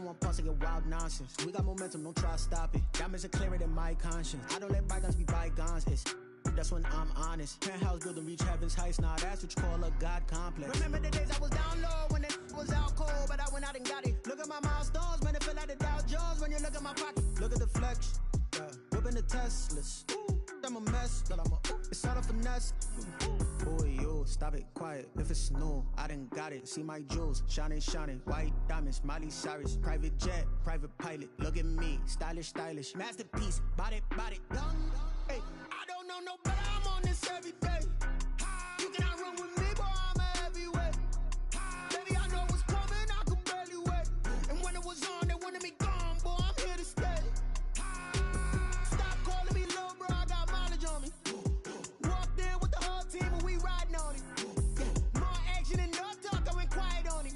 on pause to get wild nonsense. We got momentum, don't try to stop it. Diamonds are clearer than my conscience. I don't let bygones be bygones. That's when I'm honest. Penthouse building reach heaven's heights. Nah, that's what you call a God complex. Remember the days I was down low when it was out cold, but I went out and got it. Look at my milestones, man, it feel like the Dow Jones when you look at my pocket. Look at the flex, yeah. Whipping the Teslas. I'm a mess, but it's all a finesse. Boy, you stop it, quiet. If it's new, I done got it. See my jewels, shining, shining. White diamonds, Miley Cyrus. Private jet, private pilot. Look at me, stylish, stylish. Masterpiece, body, young. Hey, I don't know no better. I'm on this every day. You cannot run with me, boy. I'm a heavyweight. Baby, I know what's coming. I could barely wait. And when it was on, they wanted me gone, boy. I'm here to stay. Stop calling me little bro. I got mileage on me. Walked in with the whole team and we riding on it. More action and no talk. I went quiet on it.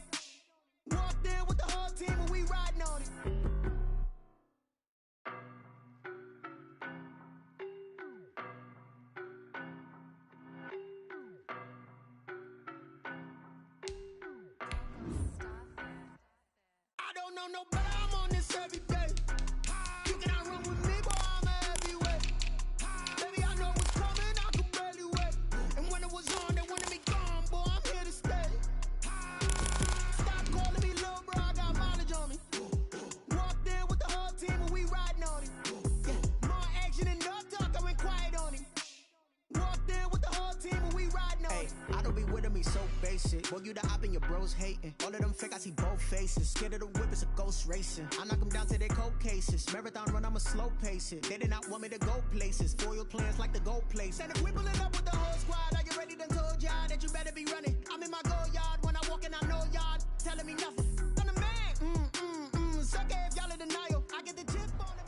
Walked in with the whole team and we riding on it. No better, I'm on this every day. You cannot run with me, boy, I'm a heavyweight. Baby, I know what's coming, I could barely wait. And when it was on, they wanted me gone, boy, I'm here to stay. Stop calling me little bro, I got mileage on me. Walked in with the whole team and we riding on it. More action and no talk, I went quiet on it. Walked in with the whole team and we riding on it. I don't be with me so basic. Boy, you the op and your bros hating. All of them fake, I see both faces. Scared of the whip, it's a ghost racing. I knock them down to their cold cases. Marathon run, I'ma slow pace it. They did not want me to go places. Foil plans like the gold place. And if we pulling up with the whole squad, are you ready? Done told y'all that you better be running. I'm in my go yard. When I walk in, I know y'all telling me nothing. I'm the man. Suck it if y'all in denial. I get the chip on them.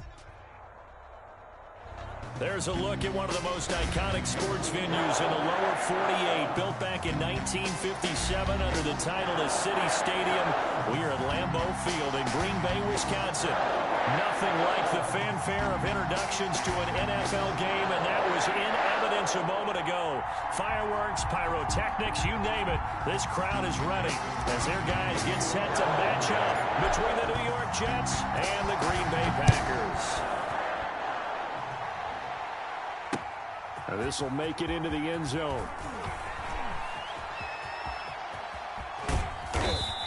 There's a look at one of the most iconic sports venues in the lower 48, built back in 1957 under the title of City Stadium. We are at Lambeau Field in Green Bay, Wisconsin. Nothing like the fanfare of introductions to an NFL game, and that was in evidence a moment ago. Fireworks, pyrotechnics, you name it. This crowd is ready as their guys get set to match up between the New York Jets and the Green Bay Packers. And this will make it into the end zone.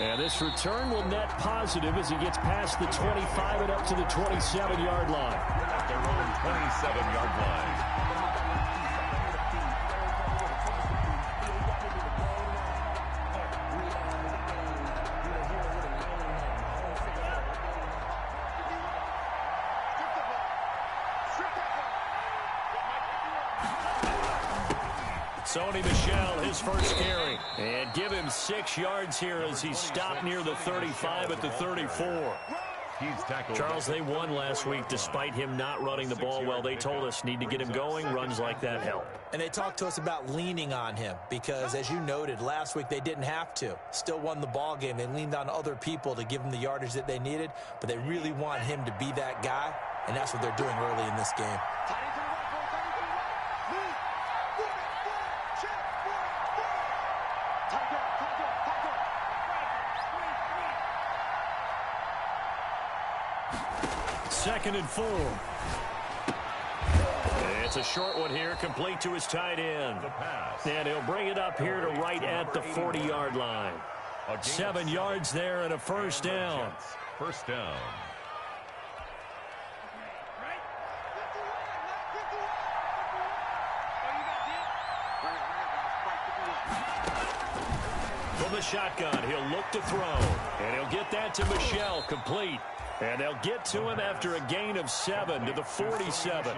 And this return will net positive as he gets past the 25 and up to the 27-yard line. At their own 27-yard line. Sony Michel, his first carry. And give him 6 yards here as he stopped near the 35 at the 34. Charles, they won last week despite him not running the ball well. They told us need to get him going. Runs like that help. And they talked to us about leaning on him because, as you noted, last week they didn't have to. Still won the ball game. They leaned on other people to give them the yardage that they needed, but they really want him to be that guy, and that's what they're doing early in this game. Second and 4. It's a short one here, complete to his tight end. And he'll bring it up here to right at the 40-yard line. 7 yards there and a first down. First down. From the shotgun, he'll look to throw. And he'll get that to Michel, complete. And they'll get to him after a gain of 7 to the 47.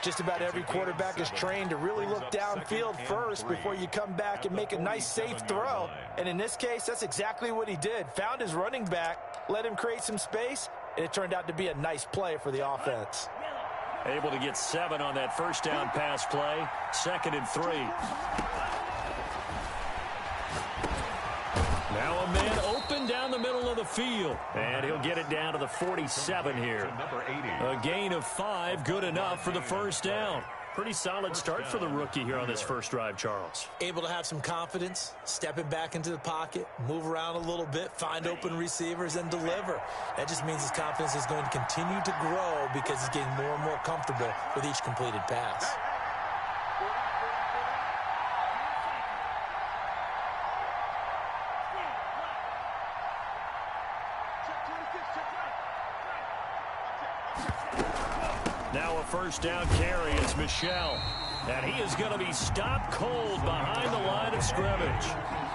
Just about every quarterback is trained to really look downfield first before you come back and make a nice, safe throw. And in this case, that's exactly what he did. Found his running back, let him create some space, and it turned out to be a nice play for the offense. Able to get 7 on that first down pass play. Second and 3. Now a man open down the middle of the field. And he'll get it down to the 47 here. A gain of 5, good enough for the first down. Pretty solid start for the rookie here on this first drive, Charles. Able to have some confidence, stepping back into the pocket, move around a little bit, find open receivers, and deliver. That just means his confidence is going to continue to grow because he's getting more and more comfortable with each completed pass. Now a first down carry. It's Michel. And he is going to be stopped cold behind the line of scrimmage.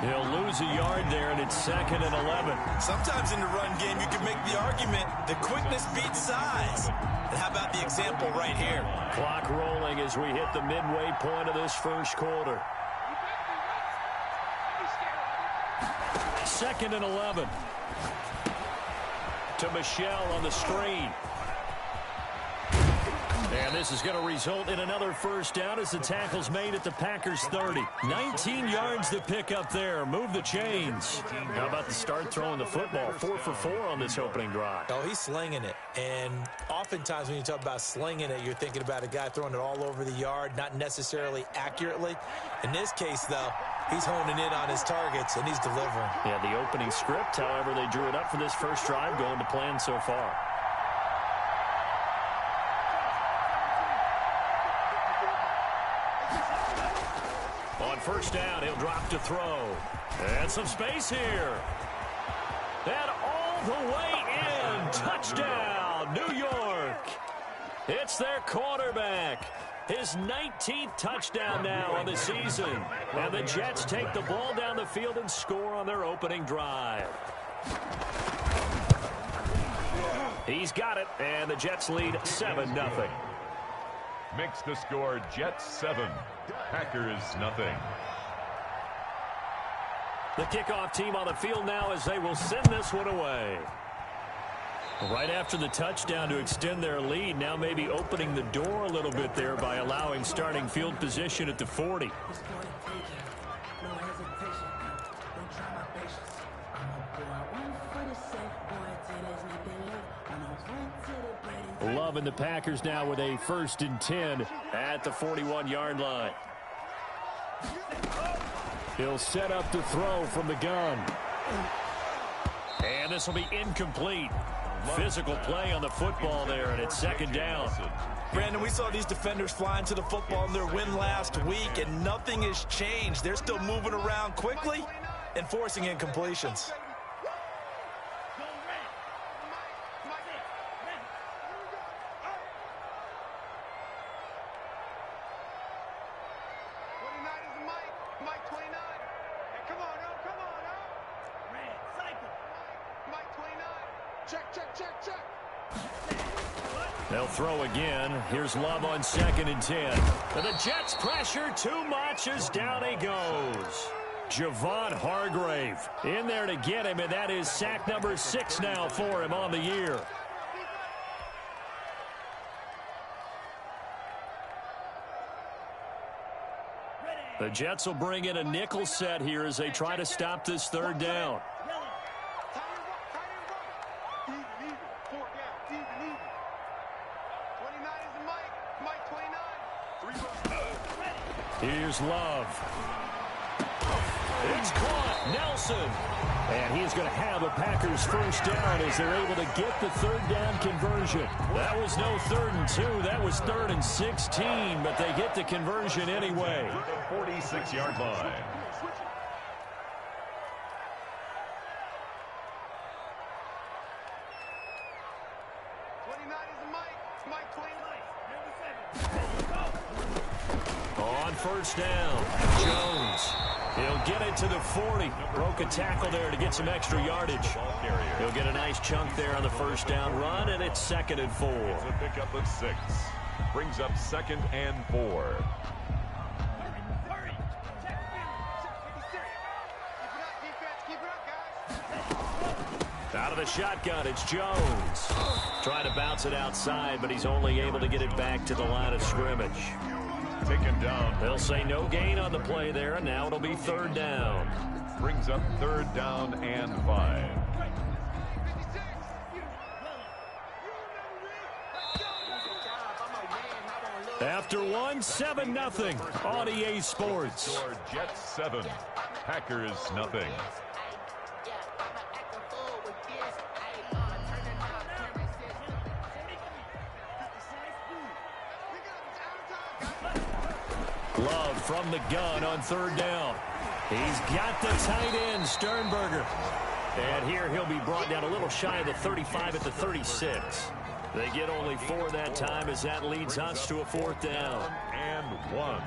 He'll lose a yard there, and it's 2nd and 11. Sometimes in the run game, you can make the argument that quickness beats size. And how about the example right here? Clock rolling as we hit the midway point of this first quarter. 2nd and 11. To Michel on the screen. And this is going to result in another first down as the tackle's made at the Packers 30. 19 yards to pick up there. Move the chains. How about the start throwing the football? 4 for 4 on this opening drive. Oh, he's slinging it. And oftentimes when you talk about slinging it, you're thinking about a guy throwing it all over the yard, not necessarily accurately. In this case, though, he's honing in on his targets, and he's delivering. Yeah, the opening script, however, they drew it up for this first drive, going to plan so far. On first down, he'll drop to throw. And some space here. And all the way in. Touchdown, New York. It's their quarterback. His 19th touchdown now on the season. And the Jets take the ball down the field and score on their opening drive. He's got it, and the Jets lead 7-0. Makes the score Jets 7, Packers nothing. The kickoff team on the field now as they will send this one away. Right after the touchdown to extend their lead, now maybe opening the door a little bit there by allowing starting field position at the 40. Love and the Packers now with a 1st and 10 at the 41-yard line. He'll set up to throw from the gun. And this will be incomplete. Physical play on the football there, and it's 2nd down. Brandon, we saw these defenders flying to the football in their win last week, and nothing has changed. They're still moving around quickly and forcing incompletions. They'll throw again. Here's Love on 2nd and 10. And the Jets pressure too much as down he goes. Javon Hargrave in there to get him, and that is sack number 6 now for him on the year. The Jets will bring in a nickel set here as they try to stop this 3rd down. Here's Love. It's caught. Nelson. And he's going to have a Packers 1st down as they're able to get the 3rd down conversion. That was no 3rd and 2. That was 3rd and 16, but they get the conversion anyway. 46-yard line. On 1st down, Jones. He'll get it to the 40. Broke a tackle there to get some extra yardage. He'll get a nice chunk there on the 1st down run, and it's 2nd and 4. It's a pickup of 6. Brings up 2nd and 4. Out of the shotgun, it's Jones. Trying to bounce it outside, but he's only able to get it back to the line of scrimmage. Taken down. They'll say no gain on the play there, and now it'll be 3rd down. Brings up 3rd down and 5. After one, 7-0 on EA Sports. Jets 7, Packers nothing. Love from the gun on third down. He's got the tight end, Sternberger. And here he'll be brought down a little shy of the 35 at the 36. They get only 4 that time as that leads us to a 4th down. And 1.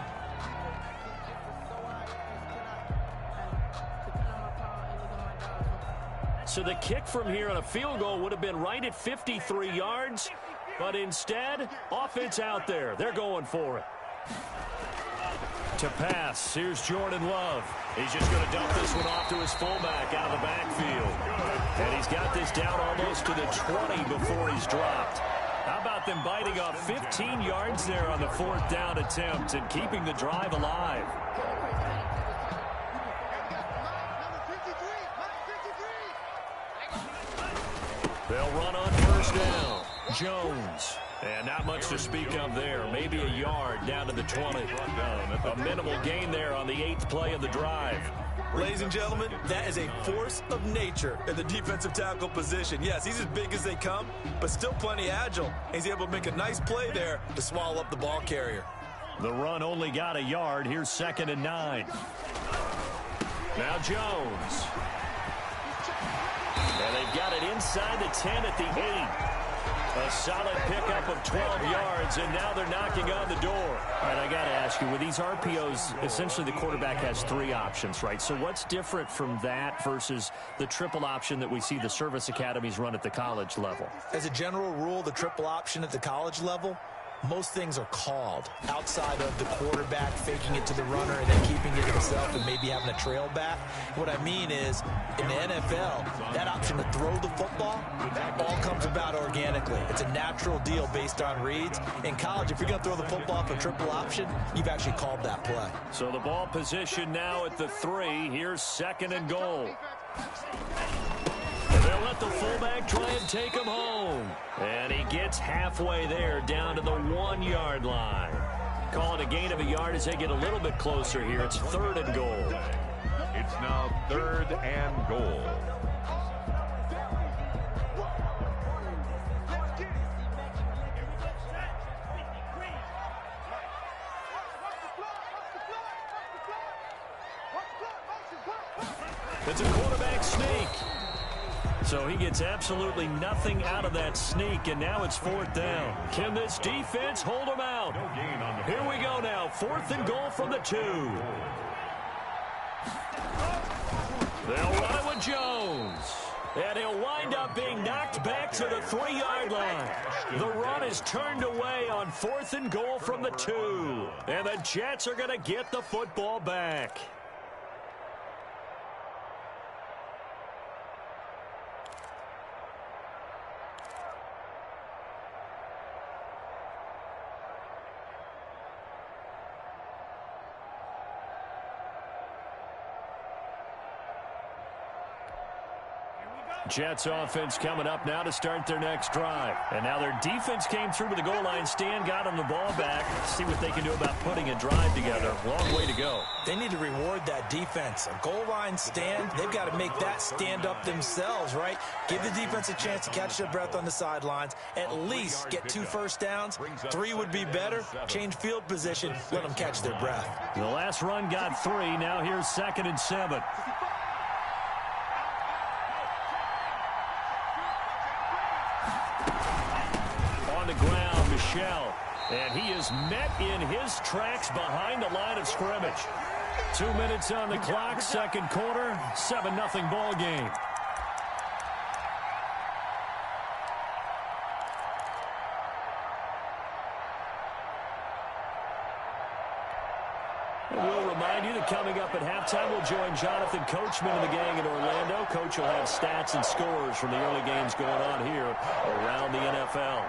So the kick from here on a field goal would have been right at 53 yards. But instead, offense out there. They're going for it. To pass, here's Jordan Love. He's just going to dump this one off to his fullback out of the backfield. And he's got this down almost to the 20 before he's dropped. How about them biting off 15 yards there on the 4th down attempt and keeping the drive alive? They'll run on 1st down. Jones. And not much to speak of there. Maybe a yard down to the 20. A minimal gain there on the 8th play of the drive. Ladies and gentlemen, that is a force of nature in the defensive tackle position. Yes, he's as big as they come, but still plenty agile. He's able to make a nice play there to swallow up the ball carrier. The run only got a yard. Here's 2nd and 9. Now Jones. And they've got it inside the 10 at the 8. A solid pickup of 12 yards, and now they're knocking on the door. All right, I got to ask you, with these RPOs, essentially the quarterback has 3 options, right? So what's different from that versus the triple option that we see the service academies run at the college level? As a general rule, the triple option at the college level, most things are called outside of the quarterback faking it to the runner and then keeping it himself and maybe having a trail back. What I mean is, in the NFL, that option to throw the football all comes about organically. It's a natural deal based on reads. In college, if you're going to throw the football for triple option, you've actually called that play. So the ball position now at the 3. Here's 2nd and goal. They'll let the fullback try and take him home. And he gets halfway there down to the 1-yard line. Call it a gain of a yard as they get a little bit closer here. It's 3rd and goal. It's now 3rd and goal. It's a quarterback sneak. So he gets absolutely nothing out of that sneak, and now it's 4th down. Can this defense hold him out? Here we go now, 4th and goal from the 2. They'll run it with Jones. And he'll wind up being knocked back to the 3-yard line. The run is turned away on 4th and goal from the 2. And the Jets are going to get the football back. Jets offense coming up now to start their next drive. And now their defense came through to the goal line stand, got them the ball back. See what they can do about putting a drive together. Long way to go. They need to reward that defense. A goal line stand, they've got to make that stand up themselves, right? Give the defense a chance to catch their breath on the sidelines. At least get 2 first downs. 3 would be better. Change field position. Let them catch their breath. The last run got 3. Now here's 2nd and 7. Ground, Michel, and he is met in his tracks behind the line of scrimmage. 2 minutes on the clock, 2nd quarter, 7-0 ball game. We'll remind you that coming up at halftime, we'll join Jonathan Coachman and the gang in Orlando. Coach will have stats and scores from the early games going on here around the NFL.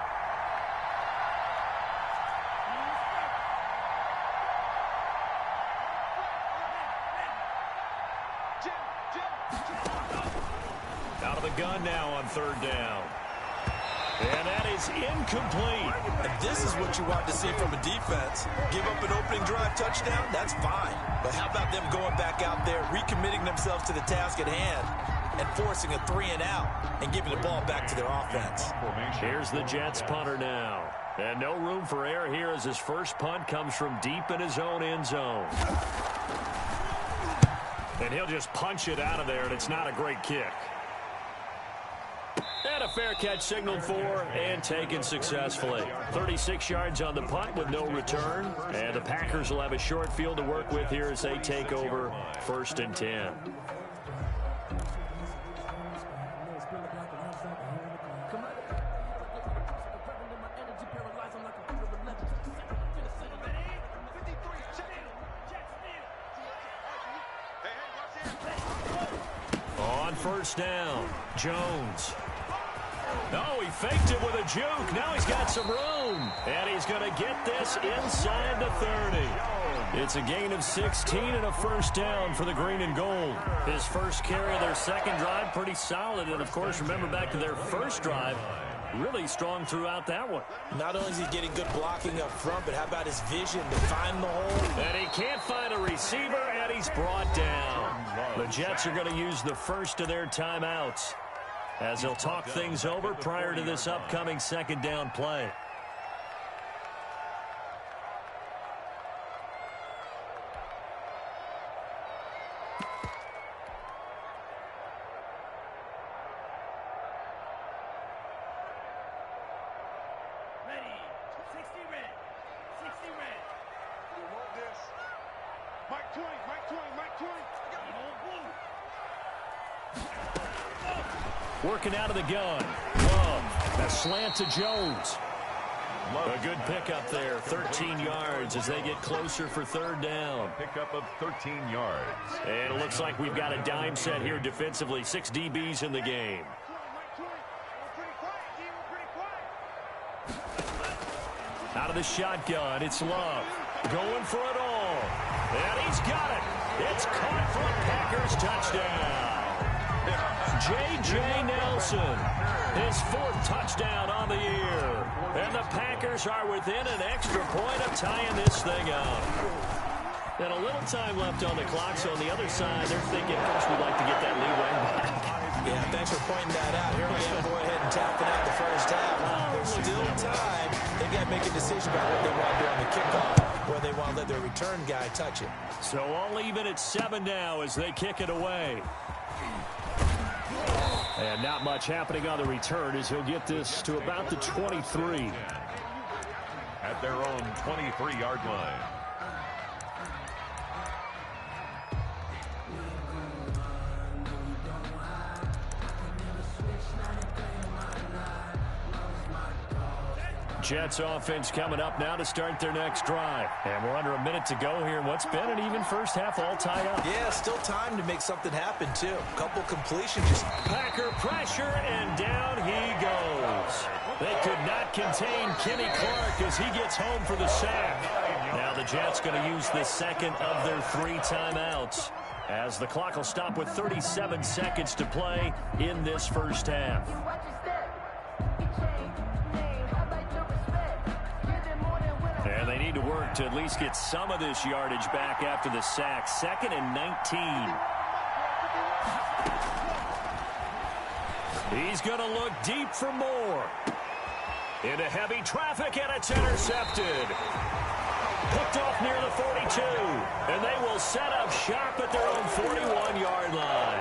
Out of the gun now on 3rd down. And that is incomplete. And this is what you want to see from a defense. Give up an opening drive touchdown, that's fine. But how about them going back out there, recommitting themselves to the task at hand, and forcing a 3-and-out and giving the ball back to their offense. Here's the Jets punter now. And no room for error here as his first punt comes from deep in his own end zone. And he'll just punch it out of there, and it's not a great kick. And a fair catch signaled for and taken successfully. 36 yards on the punt with no return. And the Packers will have a short field to work with here as they take over 1st and 10. On 1st down, Jones. Oh, he faked it with a juke. Now he's got some room. And he's going to get this inside the 30. It's a gain of 16 and a 1st down for the green and gold. His first carry of their second drive, pretty solid. And, of course, remember back to their first drive, really strong throughout that one. Not only is he getting good blocking up front, but how about his vision to find the hole? And he can't find a receiver, and he's brought down. The Jets are going to use the first of their timeouts as they'll talk things over prior to this upcoming 2nd down play. Working out of the gun. Love. A slant to Jones. A good pickup there. 13 yards as they get closer for 3rd down. Pickup of 13 yards. And it looks like we've got a dime set here defensively. 6 DBs in the game. Out of the shotgun, it's Love. Going for it all. And he's got it. It's caught for a Packers touchdown. J.J. Nelson, his 4th touchdown on the year. And the Packers are within an extra point of tying this thing up. And a little time left on the clock, so on the other side, they're thinking, first we'd like to get that lead right back. Yeah, thanks for pointing that out. Here I am, go ahead and tapping out the first half. There's still time. They've got to make a decision about what they want to do on the kickoff, or they want to let their return guy touch it. So all even at 7 now as they kick it away. And not much happening on the return as he'll get this to about the 23. At their own 23-yard line. Jets offense coming up now to start their next drive. And we're under a minute to go here. What's been an even first half all tied up. Yeah, still time to make something happen, too. A couple completions. Just Packer pressure, and down he goes. They could not contain Kenny Clark as he gets home for the sack. Now the Jets going to use the second of their 3 timeouts as the clock will stop with 37 seconds to play in this first half. And they need to work to at least get some of this yardage back after the sack. 2nd and 19. He's going to look deep for more. Into heavy traffic, and it's intercepted. Picked off near the 42. And they will set up shop at their own 41-yard line.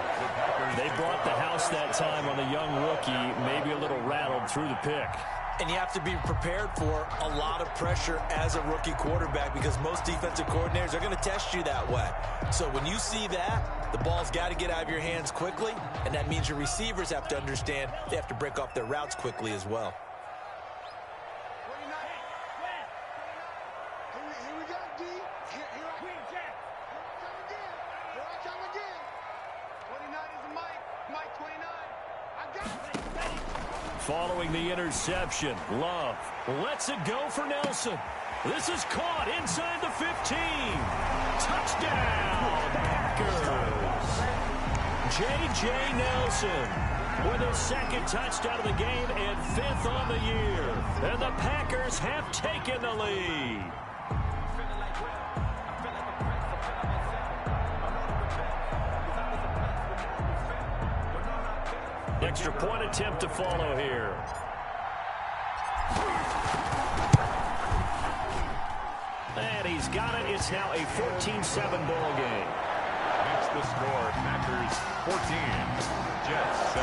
They brought the house that time on the young rookie, maybe a little rattled through the pick. And you have to be prepared for a lot of pressure as a rookie quarterback because most defensive coordinators are going to test you that way. So when you see that, the ball's got to get out of your hands quickly, and that means your receivers have to understand they have to break off their routes quickly as well. Following the interception, Love lets it go for Nelson. This is caught inside the 15. Touchdown, Packers. J.J. Nelson with his second touchdown of the game and 5th on the year. And the Packers have taken the lead. Extra point attempt to follow here. And he's got it. It's now a 14-7 ball game. Makes the score. Packers 14, Jets 7.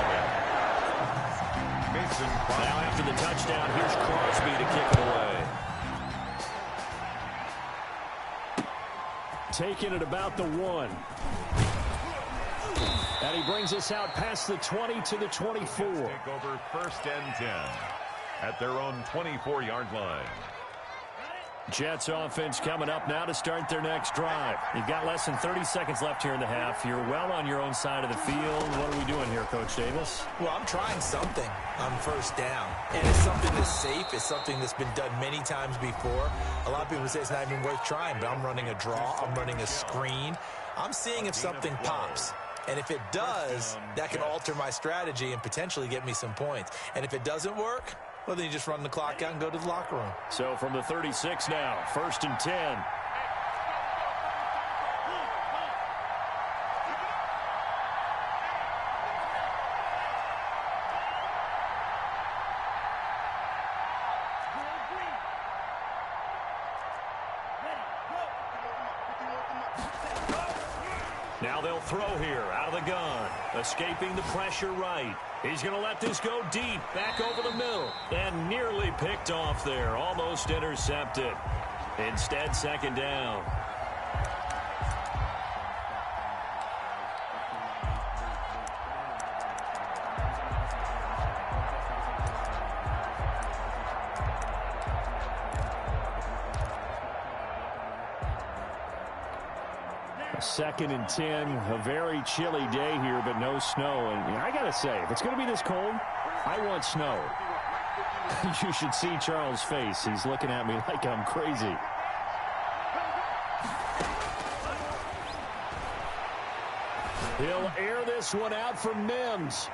Mason Crosby. Now after the touchdown, here's Crosby to kick it away. Taking it about the 1. And he brings us out past the 20 to the 24. Take over 1st and 10 at their own 24-yard line. Jets offense coming up now to start their next drive. You've got less than 30 seconds left here in the half. You're well on your own side of the field. What are we doing here, Coach Davis? Well, I'm trying something on 1st down. And it's something that's safe. It's something that's been done many times before. A lot of people say it's not even worth trying, but I'm running a draw. I'm running a screen. I'm seeing if something pops. And if it does, that can alter my strategy and potentially get me some points. And if it doesn't work, well, then you just run the clock out and go to the locker room. So from the 36 now, 1st and 10. Now they'll throw here out of the gun. Escaping the pressure right. He's going to let this go deep. Back over the middle. And nearly picked off there. Almost intercepted. Instead, 2nd down. Second and 10, a very chilly day here, but no snow. And I got to say, if it's going to be this cold, I want snow. You should see Charles' face. He's looking at me like I'm crazy. He'll air this one out for Mims.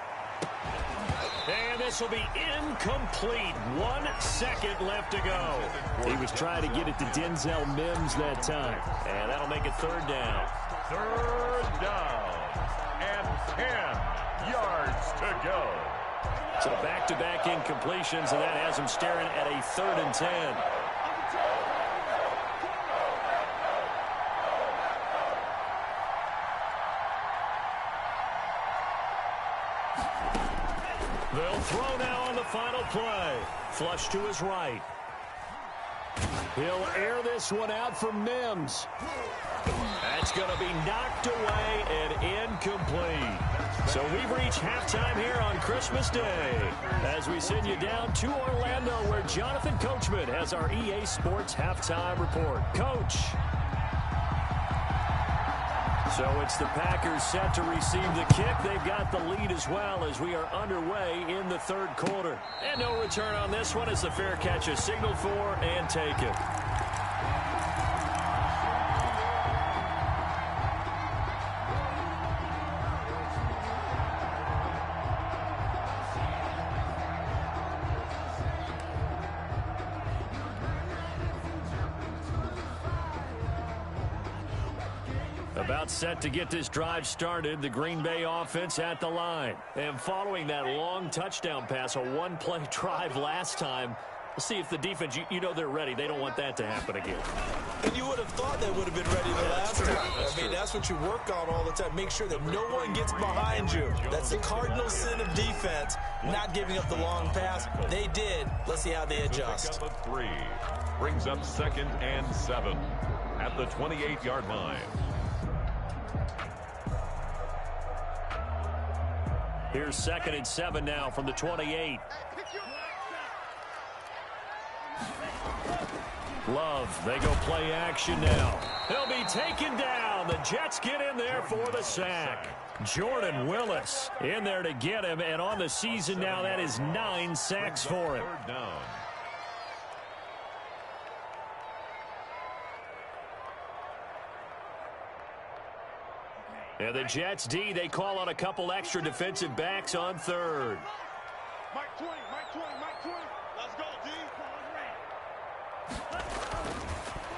And this will be incomplete. 1 second left to go. He was trying to get it to Denzel Mims that time. And that'll make it 3rd down. 3rd down and 10 yards to go. So back-to-back incompletions, and that has him staring at a 3rd and 10. They'll throw now on the final play. Flush to his right. He'll air this one out for Mims. That's going to be knocked away and incomplete. So we've reached halftime here on Christmas Day as we send you down to Orlando where Jonathan Coachman has our EA Sports halftime report. Coach. So it's the Packers set to receive the kick. They've got the lead as well as we are underway in the 3rd quarter. And no return on this one as the fair catch is signaled for and taken. About set to get this drive started. The Green Bay offense at the line. And following that long touchdown pass, a 1-play drive last time, we'll see if the defense, you know they're ready. They don't want that to happen again. And you would have thought they would have been ready the last time. I mean, that's what you work on all the time. Make sure that no one gets behind you. That's the cardinal sin of defense, not giving up the long pass. They did. Let's see how they adjust. 3 brings up 2nd and 7 at the 28-yard line. Here's 2nd and 7 now from the 28. Love, they go play action now. He'll be taken down. The Jets get in there for the sack. Jordan Willis in there to get him, and on the season now, that is 9 sacks for him. 3rd down. And the Jets D, they call on a couple extra defensive backs on third. Mike 20, Mike 20, Mike 20. Let's go, D.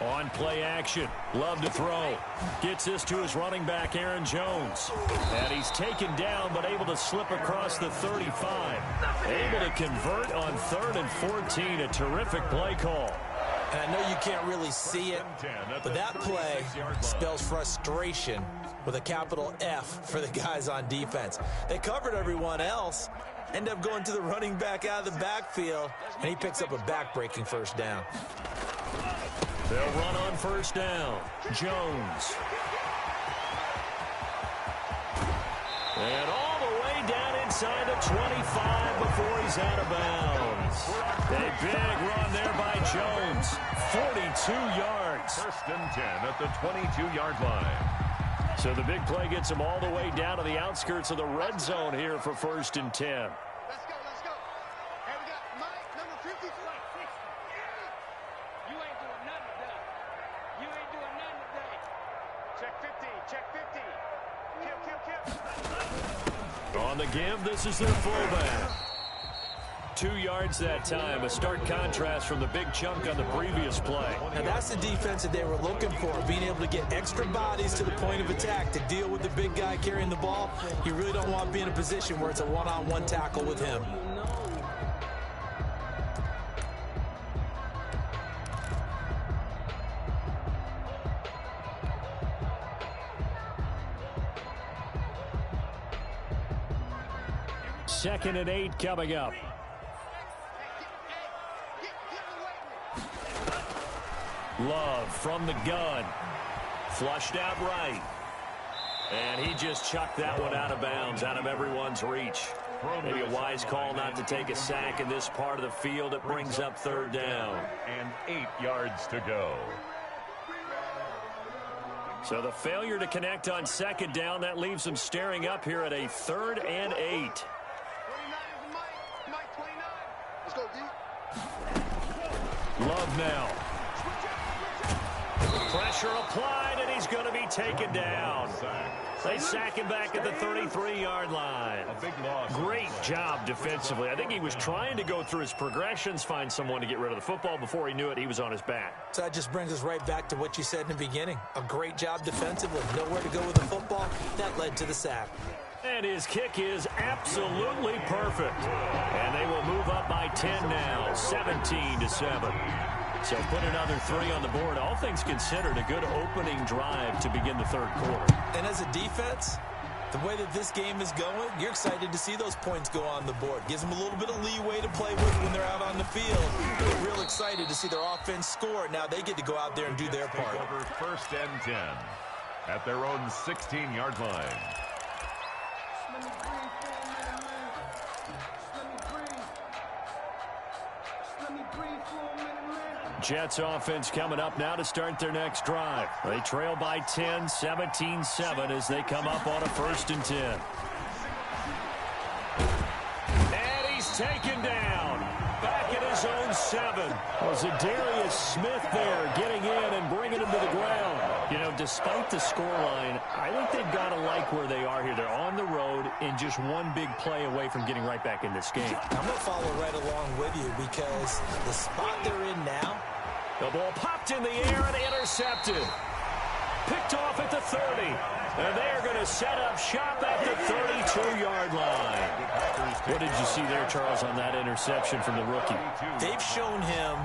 On play action, Love to throw. Gets this to his running back, Aaron Jones. And he's taken down, but able to slip across the 35. Able to convert on 3rd and 14. A terrific play call. And I know you can't really see it, but that play spells frustration with a capital F for the guys on defense. They covered everyone else, end up going to the running back out of the backfield, and he picks up a back-breaking first down. They'll run on first down. Jones. And all the way down inside the 25 before he's out of bounds. A big run there by Jones. 42 yards. 1st and 10 at the 22-yard line. So the big play gets him all the way down to the outskirts of the red zone here for 1st and 10. Let's go, let's go. Hey, we got Mike, number 50. You ain't doing nothing today. You ain't doing nothing today. Check 50, check 50. Kill. On the give, this is their fullback. 2 yards that time. A stark contrast from the big chunk on the previous play. And that's the defense that they were looking for, being able to get extra bodies to the point of attack to deal with the big guy carrying the ball. You really don't want to be in a position where it's a one-on-one tackle with him. Second and 8 coming up. Love from the gun. Flushed out right. And he just chucked that one out of bounds, out of everyone's reach. Maybe a wise call not to take a sack in this part of the field. It brings up 3rd down. And 8 yards to go. So the failure to connect on 2nd down, that leaves them staring up here at a 3rd and 8. 29 is Mike 29. Let's go, D. Love now. Pressure applied, and he's going to be taken down. They sack him back at the 33-yard line. A big loss. Great job defensively. I think he was trying to go through his progressions, find someone to get rid of the football. Before he knew it, he was on his back. So that just brings us right back to what you said in the beginning. A great job defensively. Nowhere to go with the football. That led to the sack. And his kick is absolutely perfect. And they will move up by 10 now, 17-7. So put another 3 on the board. All things considered, a good opening drive to begin the 3rd quarter. And as a defense, the way that this game is going, you're excited to see those points go on the board. Gives them a little bit of leeway to play with when they're out on the field. They're real excited to see their offense score. Now they get to go out there and do their part. Over 1st and 10 at their own 16-yard line. Jets offense coming up now to start their next drive. They trail by 10, 17-7 as they come up on a 1st and 10. And he's taken down. Back at his own 7. Was it Darius Smith there getting in and bringing him to the ground? You know, despite the scoreline, I think they've got to like where they are here. They're on the road and just one big play away from getting right back in this game. I'm going to follow right along with you because the spot they're in now. The ball popped in the air and intercepted. Picked off at the 30. And they're going to set up shop at the 32-yard line. What did you see there, Charles, on that interception from the rookie? They've shown him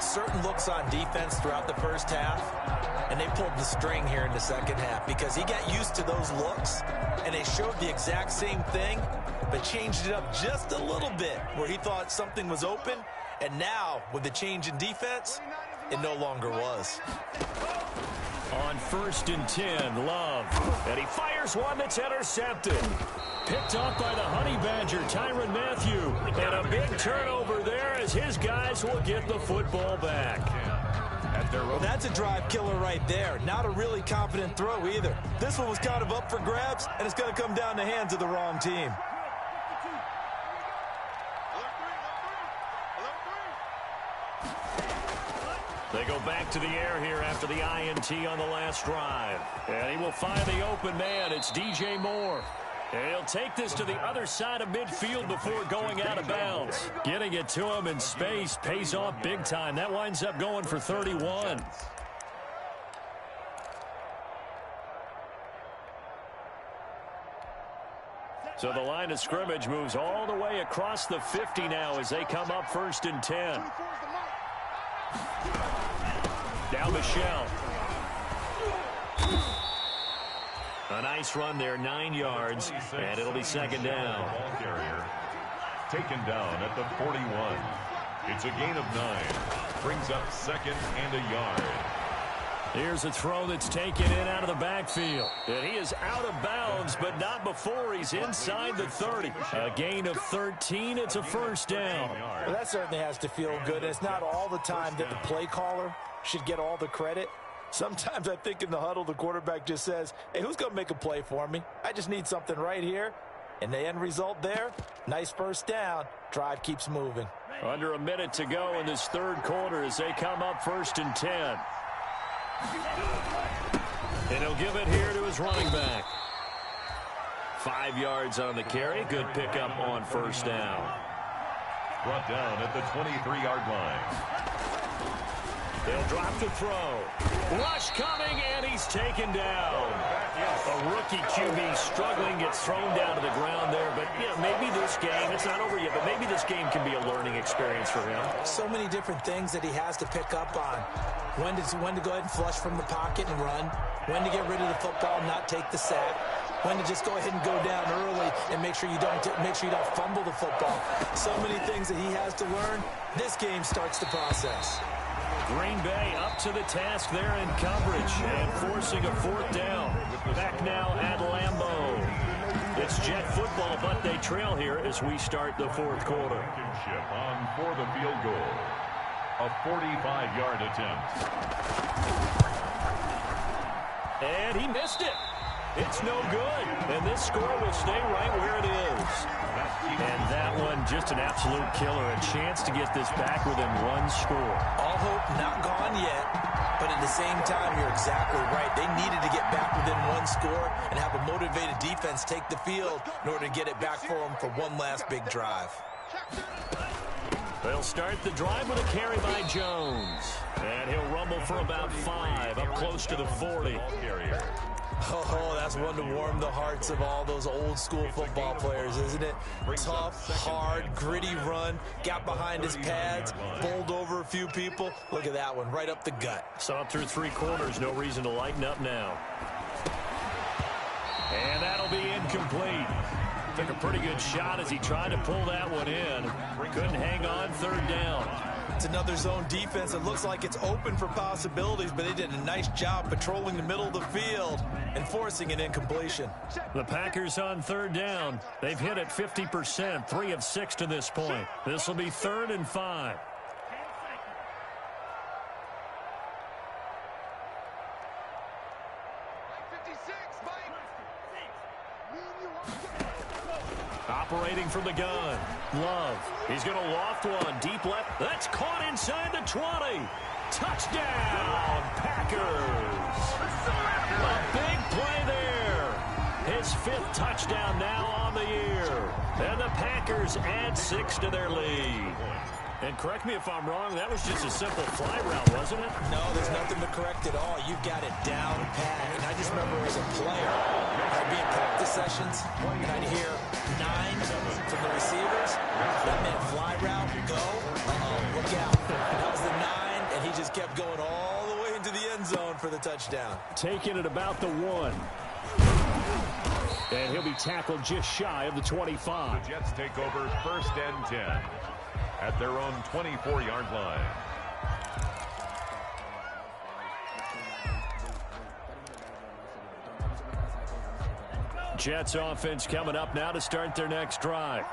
certain looks on defense throughout the first half, and they pulled the string here in the second half because he got used to those looks, and they showed the exact same thing, but changed it up just a little bit where he thought something was open, and now with the change in defense, it no longer was. On 1st and 10, Love. And he fires one that's intercepted. Picked off by the Honey Badger, Tyrann Mathieu. And a big turnover there as his guys will get the football back. Well, that's a drive killer right there. Not a really confident throw either. This one was kind of up for grabs, and it's going to come down the hands of the wrong team. They go back to the air here after the INT on the last drive. And he will find the open man. It's DJ Moore. And he'll take this to the other side of midfield before going out of bounds. Getting it to him in space pays off big time. That winds up going for 31. So the line of scrimmage moves all the way across the 50 now as they come up 1st and 10. Now Michelle. A nice run there, 9 yards, and it'll be 2nd down. Ball carrier taken down at the 41. It's a gain of 9. Brings up 2nd and a yard. Here's a throw that's taken in out of the backfield. And he is out of bounds, but not before he's inside the 30. A gain of 13. It's a 1st down. Well, that certainly has to feel good. It's not all the time that the play caller should get all the credit. Sometimes I think in the huddle, the quarterback just says, hey, who's going to make a play for me? I just need something right here. And the end result there, nice 1st down. Drive keeps moving. Under a minute to go in this 3rd quarter as they come up 1st and 10. And he'll give it here to his running back. 5 yards on the carry. Good pickup on 1st down. Brought down at the 23-yard line. They'll drop the throw. Rush coming, and he's taken down. A rookie QB struggling, gets thrown down to the ground there. But, yeah, maybe this game, it's not over yet, but maybe this game can be a learning experience for him. So many different things that he has to pick up on. When to go ahead and flush from the pocket and run. When to get rid of the football and not take the sack. When to just go ahead and go down early and make sure you don't fumble the football. So many things that he has to learn. This game starts the process. Green Bay up to the task there in coverage and forcing a 4th down. Back now at Lambeau. It's Jet football, but they trail here as we start the 4th quarter. On for the field goal. A 45-yard attempt. And he missed it. It's no good. And this score will stay right where it is. And that one just an absolute killer. A chance to get this back within 1 score. All hope not gone yet. But at the same time, you're exactly right. They needed to get back within 1 score and have a motivated defense take the field in order to get it back for them for one last big drive. They'll start the drive with a carry by Jones. And he'll rumble for about 5, up close to the 40. Oh, that's one to warm the hearts of all those old school football players, isn't it? Tough, hard, gritty run, got behind his pads, bowled over a few people. Look at that one, right up the gut. Saw it through 3 quarters, no reason to lighten up now. And that'll be incomplete. Took a pretty good shot as he tried to pull that one in. Couldn't hang on, 3rd down. It's another zone defense. It looks like it's open for possibilities, but they did a nice job patrolling the middle of the field and forcing an incompletion. The Packers on 3rd down. They've hit it 50%, 3 of 6 to this point. This will be 3rd and 5. Operating from the gun. Love. He's going to loft one. Deep left. That's caught inside the 20. Touchdown, Packers. A big play there. His 5th touchdown now on the year. And the Packers add 6 to their lead. And correct me if I'm wrong, that was just a simple fly route, wasn't it? No, there's nothing to correct at all. You've got it down pat. And I just remember as a player, I'd be in practice sessions, and I'd hear 9 from the receivers. That meant fly route, go. Look out. That was the 9, and he just kept going all the way into the end zone for the touchdown. Taking it about the 1. And he'll be tackled just shy of the 25. The Jets take over 1st and 10 at their own 24-yard line. Jets offense coming up now to start their next drive.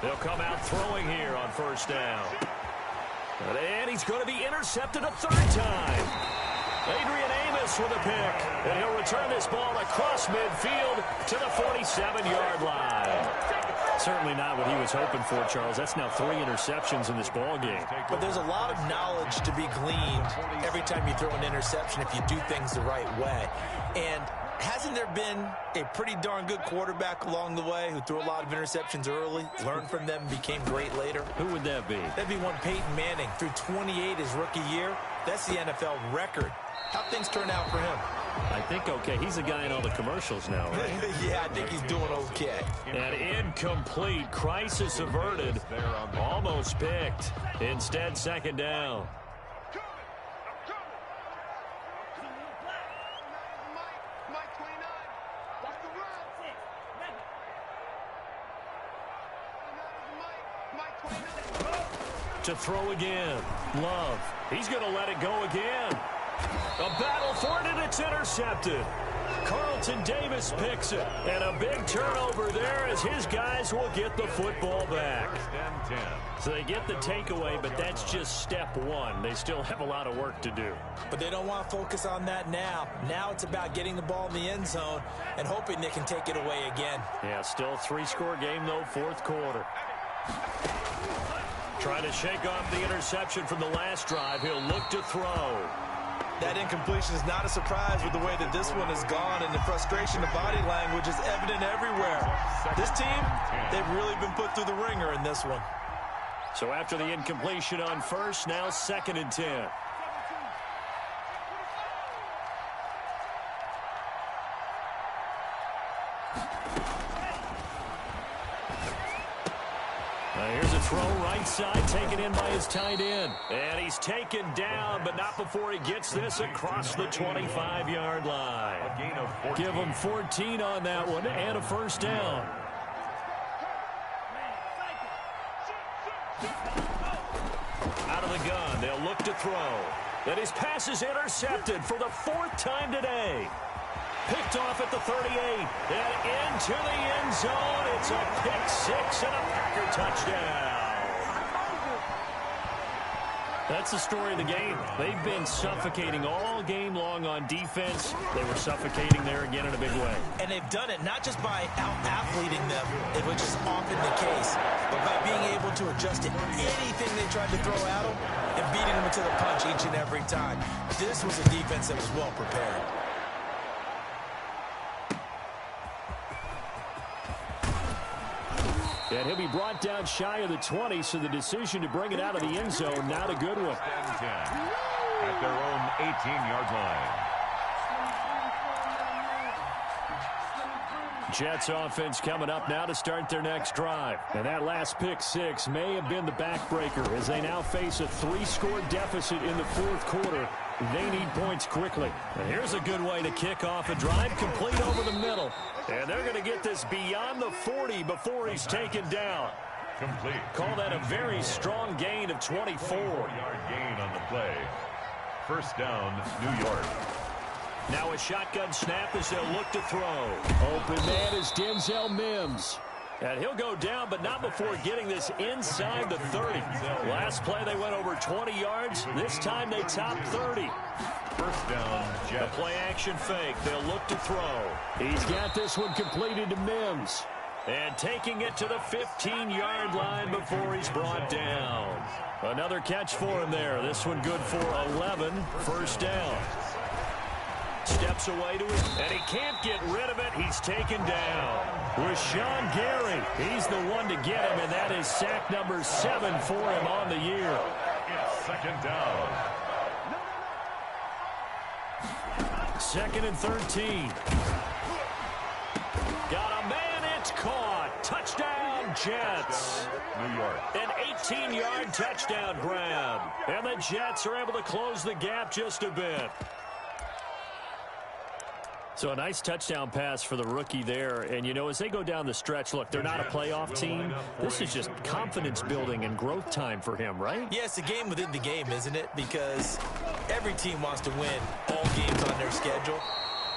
They'll come out throwing here on 1st down. And he's going to be intercepted a 3rd time. Adrian Amos Davis with a pick. And he'll return this ball across midfield to the 47-yard line. Certainly not what he was hoping for, Charles. That's now 3 interceptions in this ball game. But there's a lot of knowledge to be gleaned every time you throw an interception if you do things the right way. And hasn't there been a pretty darn good quarterback along the way who threw a lot of interceptions early, learned from them, became great later? Who would that be? That'd be one Peyton Manning. Threw 28 his rookie year. That's the NFL record. How'd things turn out for him? I think okay. He's a guy in all the commercials now, right? Yeah, I think he's doing okay. And incomplete. Crisis averted. Almost picked. Instead, second down. To throw again. Love. He's going to let it go again. A battle for it, and it's intercepted. Carlton Davis picks it. And a big turnover there as his guys will get the football back. So they get the takeaway, but that's just step one. They still have a lot of work to do. But they don't want to focus on that now. Now it's about getting the ball in the end zone and hoping they can take it away again. Yeah, still a 3-score game, though, fourth quarter. Trying to shake off the interception from the last drive. He'll look to throw. That incompletion is not a surprise with the way that this one has gone, and the frustration, the body language is evident everywhere. This team, they've really been put through the ringer in this one. So after the incompletion on first, now 2nd and 10. Here's a throw right side, taken in by his tight end. And he's taken down, but not before he gets this across the 25-yard line. A gain of 14. Give him 14 on that one and a first down. Out of the gun, they'll look to throw. And his pass is intercepted for the 4th time today. Picked off at the 38 and into the end zone. It's a pick 6 and a Packer touchdown. That's the story of the game. They've been suffocating all game long on defense. They were suffocating there again in a big way. And they've done it not just by out-athleting them, which is often the case, but by being able to adjust to anything they tried to throw at them and beating them to the punch each and every time. This was a defense that was well prepared. And he'll be brought down shy of the 20, so the decision to bring it out of the end zone, not a good one. 10 at their own 18-yard line. Jets offense coming up now to start their next drive. And that last pick 6 may have been the backbreaker as they now face a 3-score deficit in the 4th quarter. They need points quickly. And here's a good way to kick off a drive, complete over the middle. And they're going to get this beyond the 40 before he's taken down. Complete. Call that a very strong gain of 24. 4-yard gain on the play. First down, New York. Now a shotgun snap as they'll look to throw. Open man is Denzel Mims. And he'll go down, but not before getting this inside the 30. Last play, they went over 20 yards. This time, they topped 30. First down, Jets. The play-action fake. They'll look to throw. He's got this one completed to Mims. And taking it to the 15-yard line before he's brought down. Another catch for him there. This one good for 11. First down. Steps away to it, and he can't get rid of it. He's taken down. Rashawn Gary, he's the one to get him, and that is sack number 7 for him on the year. It's second down. 2nd and 13. Got a man, it's caught. Touchdown, Jets. New York. An 18-yard touchdown grab. And the Jets are able to close the gap just a bit. So a nice touchdown pass for the rookie there. And, you know, as they go down the stretch, look, they're not a playoff team. This is just confidence building and growth time for him, right? Yeah, it's a game within the game, isn't it? Because every team wants to win all games on their schedule.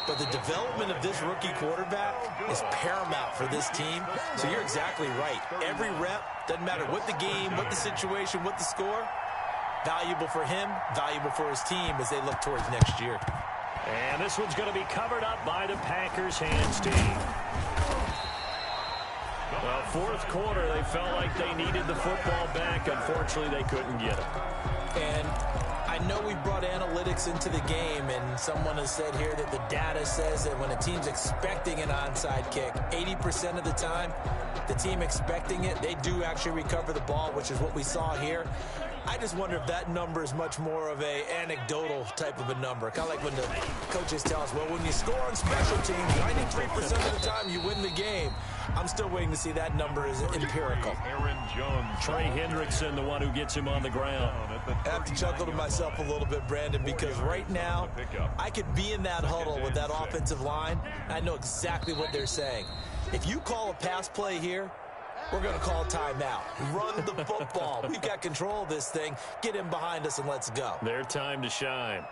But the development of this rookie quarterback is paramount for this team. So you're exactly right. Every rep, doesn't matter what the game, what the situation, what the score, valuable for him, valuable for his team as they look towards next year. And this one's going to be covered up by the Packers hands team. Well, fourth quarter, they felt like they needed the football back. Unfortunately, they couldn't get it. And I know we brought analytics into the game, and someone has said here that the data says that when a team's expecting an onside kick, 80% of the time, the team expecting it, they do actually recover the ball, which is what we saw here. I just wonder if that number is much more of a anecdotal type of a number. Kind of like when the coaches tell us, well, when you score on special teams, 93% of the time you win the game. I'm still waiting to see that number is empirical. Aaron Jones. Trey Hendrickson, the one who gets him on the ground. I have to chuckle to myself a little bit, Brandon, because right now I could be in that huddle with that offensive line. I know exactly what they're saying. If you call a pass play here, we're going to call timeout. Run the football. We've got control of this thing. Get him behind us and let's go. Their time to shine.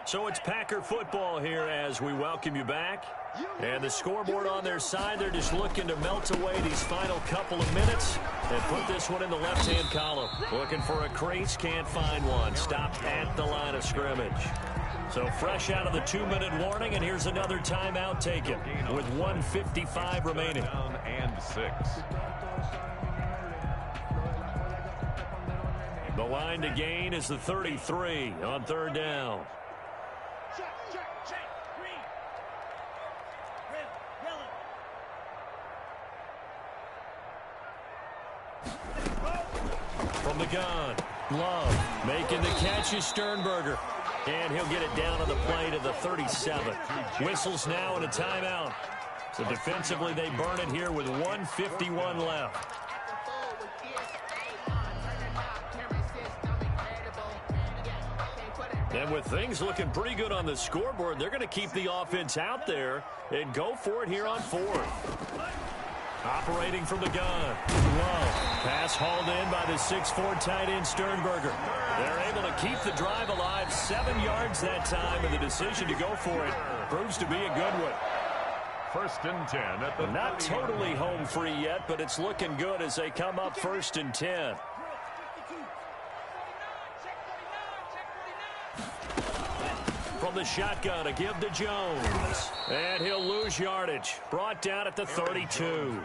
So it's Packer football here as we welcome you back. And the scoreboard on their side, they're just looking to melt away these final couple of minutes and put this one in the left-hand column. Looking for a crease, can't find one. Stopped at the line of scrimmage. So fresh out of the 2-minute warning, and here's another timeout taken with 1:55 remaining. Down and 6. The line to gain is the 33 on third down. From the gun, Love making the catch is Sternberger. And he'll get it down on the play to the 37. Whistles now and a timeout. So defensively they burn it here with 1:51 left. And with things looking pretty good on the scoreboard, they're going to keep the offense out there and go for it here on fourth. Operating from the gun. Love. Pass hauled in by the 6'4" tight end Sternberger. They're able to keep the drive alive. 7 yards that time, and the decision to go for it proves to be a good one. 1st and 10 at the Not totally home free yet, but it's looking good as they come up 1st and 10. From the shotgun, a give to Jones. And he'll lose yardage. Brought down at the 32.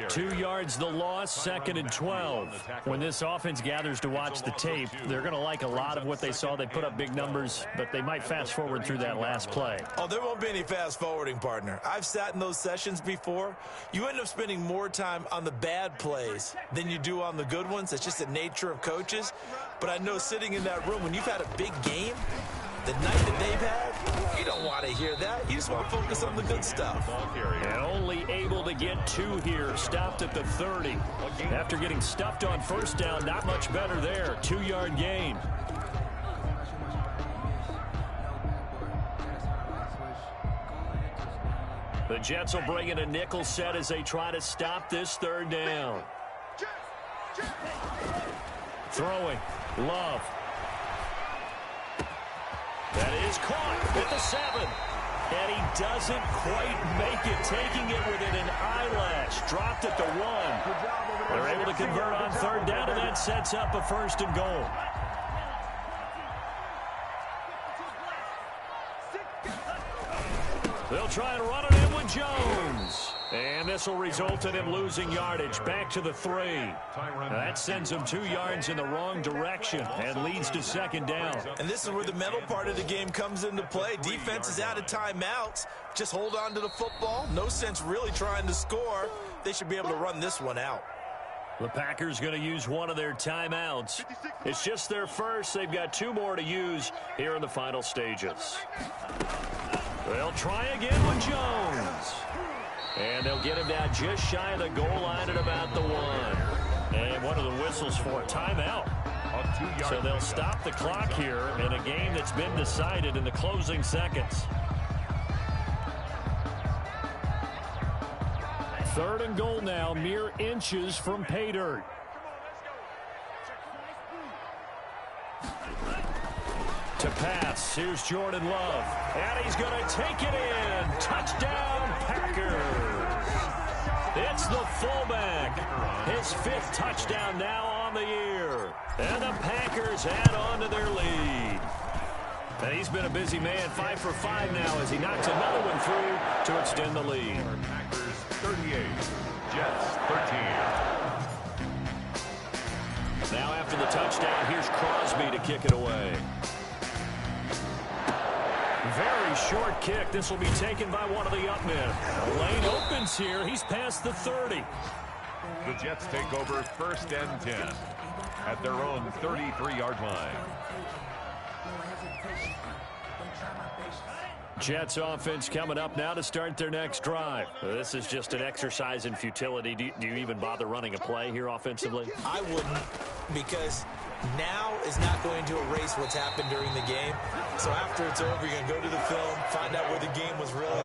2 yards the loss, 2nd and 12. When this offense gathers to watch the tape, they're going to like a lot of what they saw. They put up big numbers, but they might fast forward through that last play. Oh, there won't be any fast forwarding, partner. I've sat in those sessions before. You end up spending more time on the bad plays than you do on the good ones. It's just the nature of coaches. But I know sitting in that room, when you've had a big game, the night that they've had, you don't want to hear that. You just want to focus on the good stuff. And only able to get 2 here. Stopped at the 30. After getting stuffed on first down, not much better there. 2-yard gain. The Jets will bring in a nickel set as they try to stop this 3rd down. Throwing. Love. That is caught at the 7. And he doesn't quite make it, taking it within an eyelash. Dropped at the 1. They're able to convert on 3rd down, and that sets up a 1st and goal. They'll try and run it in with Jones. And this will result in him losing yardage back to the 3. That sends him 2 yards in the wrong direction and leads to 2nd down. And this is where the mental part of the game comes into play. Defense is out of timeouts. Just hold on to the football. No sense really trying to score. They should be able to run this one out. The Packers going to use one of their timeouts. It's just their first. They've got 2 more to use here in the final stages. They'll try again with Jones. And they'll get him down just shy of the goal line at about the 1. And one of the whistles for a timeout. So they'll stop the clock here in a game that's been decided in the closing seconds. 3rd and goal now, mere inches from pay dirt. To pass, here's Jordan Love. And he's going to take it in. Touchdown, Packers. It's the fullback. His 5th touchdown now on the year. And the Packers add on to their lead. And he's been a busy man, 5 for 5 now as he knocks another one through to extend the lead. Packers 38, Jets 13. Now after the touchdown, here's Crosby to kick it away. Very short kick. This will be taken by one of the up men. Lane opens here. He's past the 30. The Jets take over 1st and 10 at their own 33-yard line. Jets offense coming up now to start their next drive. This is just an exercise in futility. Do you even bother running a play here offensively? I wouldn't, because now is not going to erase what's happened during the game. So after it's over, you're going to go to the film, find out where the game was really.